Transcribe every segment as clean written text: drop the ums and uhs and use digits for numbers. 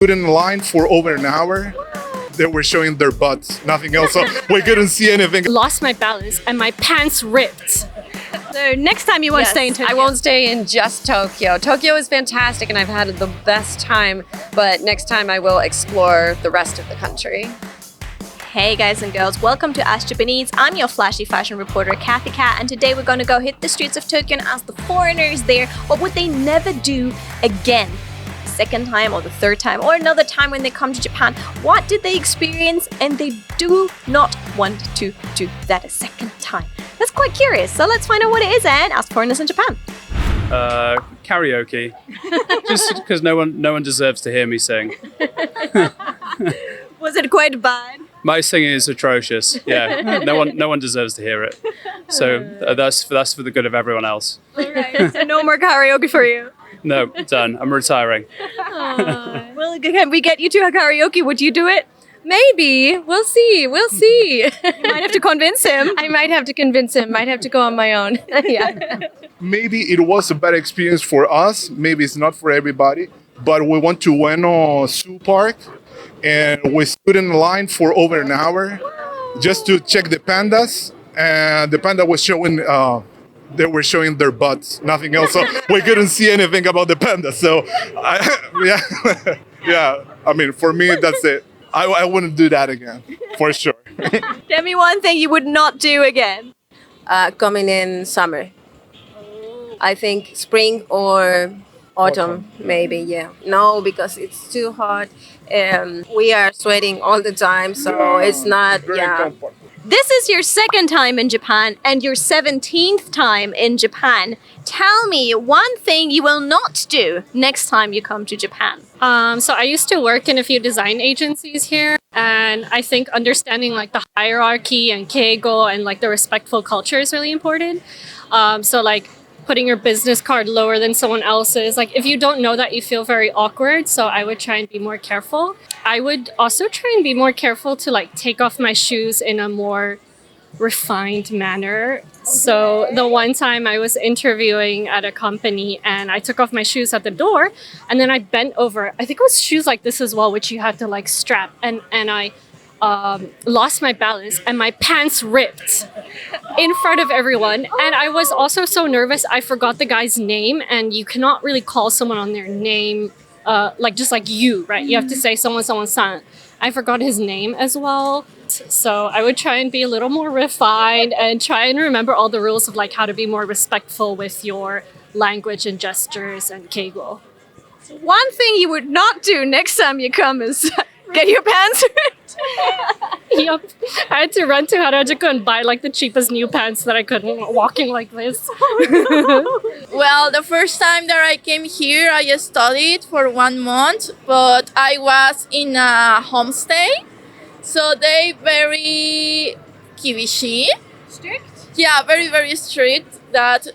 stood in line for over an hour. They were showing their butts, nothing else. So we couldn't see anything. Lost my balance and my pants ripped. So next time you won't stay in Tokyo. I won't stay in just Tokyo. Tokyo is fantastic and I've had the best time, but next time I will explore the rest of the country. Hey guys and girls, welcome to Ask Japanese. I'm your flashy fashion reporter Kathy Cat, and today we're going to go hit the streets of Tokyo and ask the foreigners there what would they never do again. Second time or the third time or another time when they come to Japan. What did they experience and they do not want to do that a second time? That's quite curious, so let's find out what it is and ask foreigners in Japan. Karaoke, just because no one deserves to hear me sing. Was it quite bad? My singing is atrocious. Yeah, no one deserves to hear it. So that's for the good of everyone else. Alright, so no more karaoke for you. No, done. I'm retiring. Well, can we get you to a karaoke? Would you do it? Maybe. We'll see. You might have to convince him. I might have to convince him. Might have to go on my own. Yeah. Maybe it was a bad experience for us. Maybe it's not for everybody. But we went to Ueno Zoo Park and we stood in line for over an hour just to check the pandas. And the panda was showing, they were showing their butts, nothing else. So we couldn't see anything about the panda. So, yeah, I mean, for me, that's it. I wouldn't do that again, for sure. Tell me one thing you would not do again. Coming in summer. I think spring or autumn, maybe, yeah. No, because it's too hot. We are sweating all the time, so it's not, Very yeah. comfortable. This is your second time in Japan and your 17th time in Japan. Tell me one thing you will not do next time you come to Japan. So I used to work in a few design agencies here, and I think understanding like the hierarchy and keigo and like the respectful culture is really important. So like putting your business card lower than someone else's. Like if you don't know that, you feel very awkward. So I would try and be more careful. I would also try and be more careful to like take off my shoes in a more refined manner. So the one time I was interviewing at a company and I took off my shoes at the door and then I bent over. I think it was shoes like this as well, which you had to like strap, and I lost my balance and my pants ripped in front of everyone. And I was also so nervous, I forgot the guy's name, and you cannot really call someone on their name, just like you, right? You have to say someone. I forgot his name as well. So I would try and be a little more refined and try and remember all the rules of like how to be more respectful with your language and gestures and keigo. One thing you would not do next time you come is get your pants ripped. Yep. I had to run to Harajuku and buy like the cheapest new pants that I could walking like this. Well, the first time that I came here, I studied for 1 month, but I was in a homestay, so they very kibishi. Strict? Yeah, very, very strict that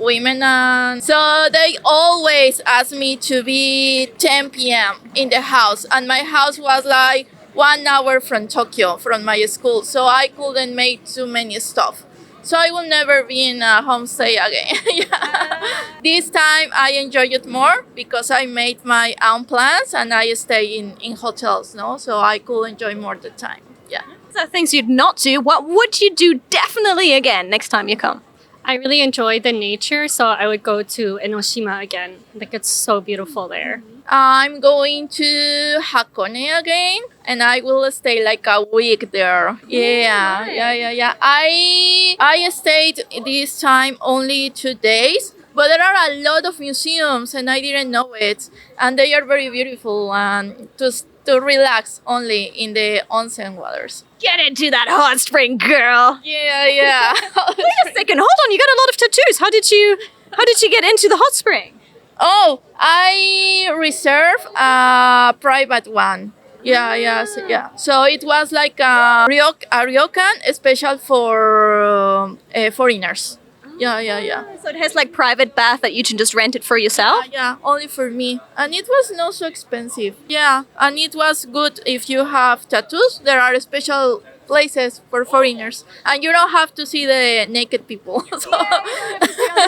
women, and so they always ask me to be 10 p.m. in the house, and my house was like 1 hour from Tokyo, from my school, so I couldn't make too many stuff. So I will never be in a homestay again. Yeah. This time I enjoyed it more because I made my own plans and I stay in hotels, no? So I could enjoy more the time. Yeah. So things you'd not do. What would you do definitely again next time you come? I really enjoy the nature, so I would go to Enoshima again. Like it's so beautiful there. I'm going to Hakone again, and I will stay like a week there. Yeah. I stayed this time only 2 days, but there are a lot of museums, and I didn't know it, and they are very beautiful, and to relax only in the onsen waters. Get into that hot spring, girl. Yeah. Wait a second. Hold on. You got a lot of tattoos. How did you get into the hot spring? Oh, I reserved a private one. Yeah. So it was like a ryokan special for foreigners. Yeah. So it has like private bath that you can just rent it for yourself? Yeah, only for me. And it was not so expensive. Yeah, and it was good if you have tattoos. There are special places for foreigners, and you don't have to see the naked people. So.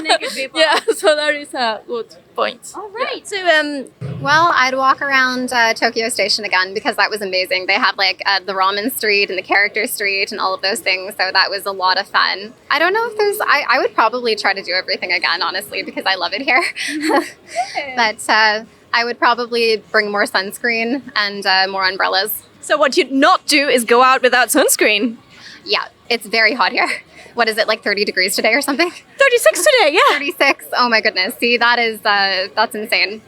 naked people. Yeah, so that is a good point. All right. So Well, I'd walk around Tokyo Station again because that was amazing. They have like the ramen street and the character street and all of those things. So that was a lot of fun. I don't know if I would probably try to do everything again, honestly, because I love it here. But I would probably bring more sunscreen and more umbrellas. so what you'd not do is go out without sunscreen. Yeah, it's very hot here. What is it, like 30 degrees today or something? 36 today, yeah. 36. Oh my goodness. See, that's insane.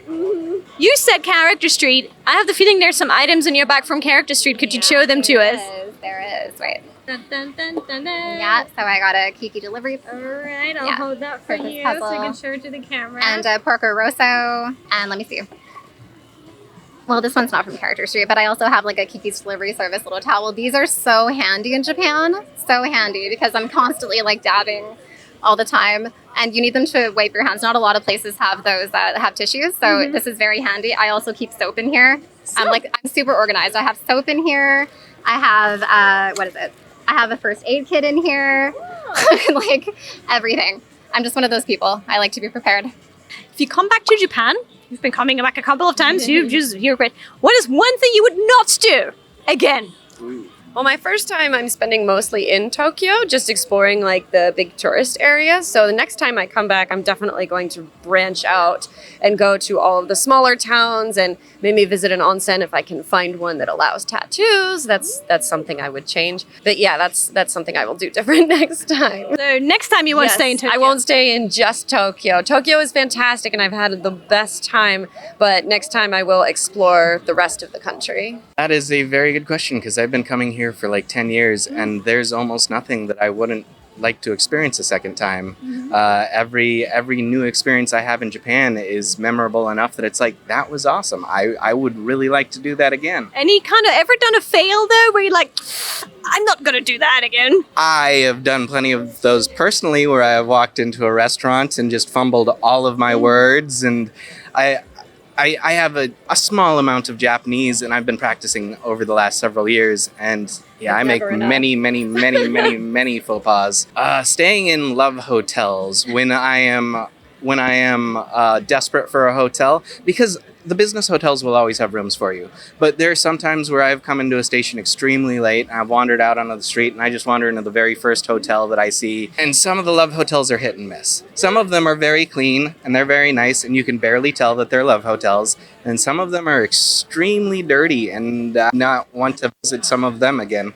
You said Character Street. I have the feeling there's some items in your bag from Character Street. Could you show them to us? There is. Wait. Dun, dun, dun, dun, dun. Yeah, so I got a Kiki delivery. All right, I'll Yeah. hold that for Purpose you puzzle. so you can show it to the camera. And a Porco Rosso. And let me see. Well, this one's not from Character Street, but I also have like a Kiki's Delivery Service little towel. These are so handy in Japan. So handy because I'm constantly like dabbing all the time. And you need them to wipe your hands. Not a lot of places have those that have tissues. So this is very handy. I also keep soap in here. I'm super organized. I have soap in here. I have, what is it? I have a first aid kit in here. Like everything. I'm just one of those people. I like to be prepared. if you come back to Japan, you've been coming back a couple of times, you're great. What is one thing you would not do again? Well, my first time I'm spending mostly in Tokyo, just exploring like the big tourist areas. So the next time I come back, I'm definitely going to branch out and go to all of the smaller towns and maybe visit an onsen if I can find one that allows tattoos. That's something I would change. But yeah, that's something I will do different next time. So next time you won't stay in Tokyo. I won't stay in just Tokyo. Tokyo is fantastic and I've had the best time, but next time I will explore the rest of the country. That is a very good question because I've been coming here for like 10 years and there's almost nothing that I wouldn't like to experience a second time. Every new experience I have in Japan is memorable enough that it's like, that was awesome. I would really like to do that again. Any kind of ever done a fail though where you're like, I'm not gonna do that again? I have done plenty of those personally where I have walked into a restaurant and just fumbled all of my words, and I have a small amount of Japanese and I've been practicing over the last several years, and yeah, I make many faux pas. Staying in love hotels when I am desperate for a hotel, because the business hotels will always have rooms for you. But there are some times where I've come into a station extremely late and I've wandered out onto the street and I just wander into the very first hotel that I see. And some of the love hotels are hit and miss. Some of them are very clean and they're very nice and you can barely tell that they're love hotels. And some of them are extremely dirty and I not want to visit some of them again.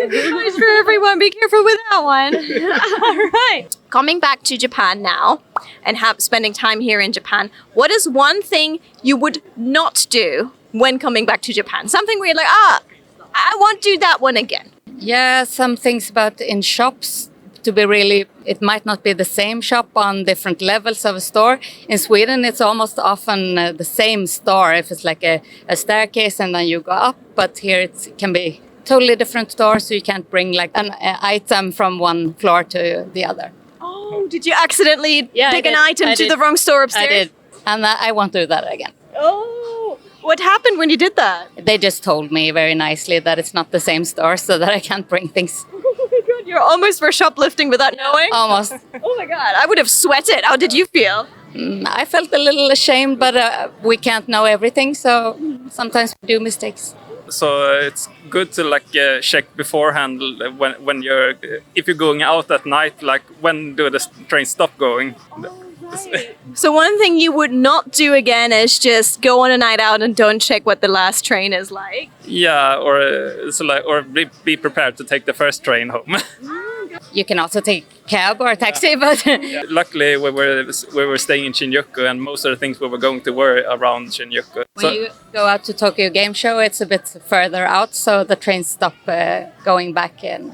Good advice for everyone. Be careful with that one. All right. Coming back to Japan now and spending time here in Japan, what is one thing you would not do when coming back to Japan? Something where you're like, I won't do that one again. Yeah, some things about in shops to be really, it might not be the same shop on different levels of a store. In Sweden, it's almost often the same store if it's like a staircase and then you go up, but here it can be totally different stores, so you can't bring like an item from one floor to the other. Oh, did you accidentally pick an item I to did. the wrong store upstairs? I did, and I won't do that again. Oh, what happened when you did that? They just told me very nicely that it's not the same store, so that I can't bring things. Oh my God, you're almost for shoplifting without knowing? Almost. Oh my God, I would have sweated. How did you feel? I felt a little ashamed, but we can't know everything, so sometimes we do mistakes. So it's good to check beforehand when you're if you're going out at night, like when do the trains stop going. So one thing you would not do again is just go on a night out and don't check what the last train is like. Yeah, or be prepared to take the first train home. You can also take cab or taxi, but Luckily, we were staying in Shinjuku, and most of the things we were going to were around Shinjuku. when you go out to Tokyo Game Show, it's a bit further out, so the trains stop going back in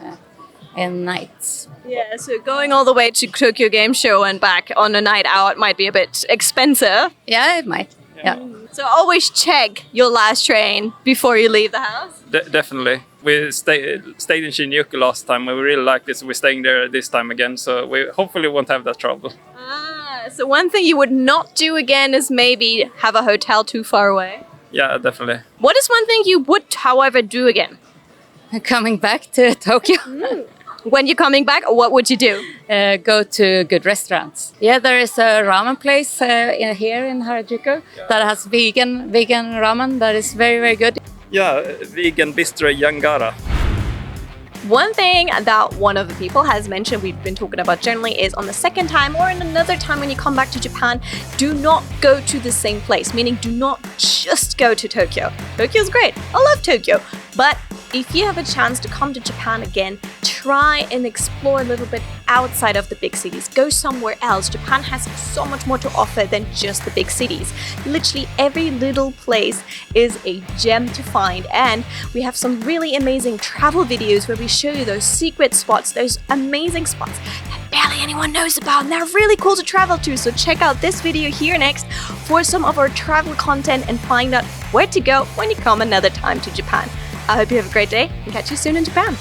nights. Yeah, so going all the way to Tokyo Game Show and back on a night out might be a bit expensive. Yeah, it might. Yeah. So always check your last train before you leave the house. Definitely. We stayed in Shinjuku last time. We really liked it, so we're staying there this time again. So we hopefully won't have that trouble. So one thing you would not do again is maybe have a hotel too far away. Yeah, definitely. What is one thing you would, however, do again? Coming back to Tokyo. When you're coming back, what would you do? Go to good restaurants. Yeah, there is a ramen place here in Harajuku that has vegan ramen that is very, very good. Yeah, vegan bistro Yangara. One thing that one of the people has mentioned we've been talking about generally is on the second time or in another time when you come back to Japan, do not go to the same place, meaning do not just go to Tokyo. Tokyo's great. I love Tokyo. But if you have a chance to come to Japan again, try and explore a little bit outside of the big cities. Go somewhere else. Japan has so much more to offer than just the big cities. Literally every little place is a gem to find, and we have some really amazing travel videos where we show you those secret spots, those amazing spots that barely anyone knows about, and they're really cool to travel to. So check out this video here next for some of our travel content and find out where to go when you come another time to Japan. I hope you have a great day and catch you soon in Japan.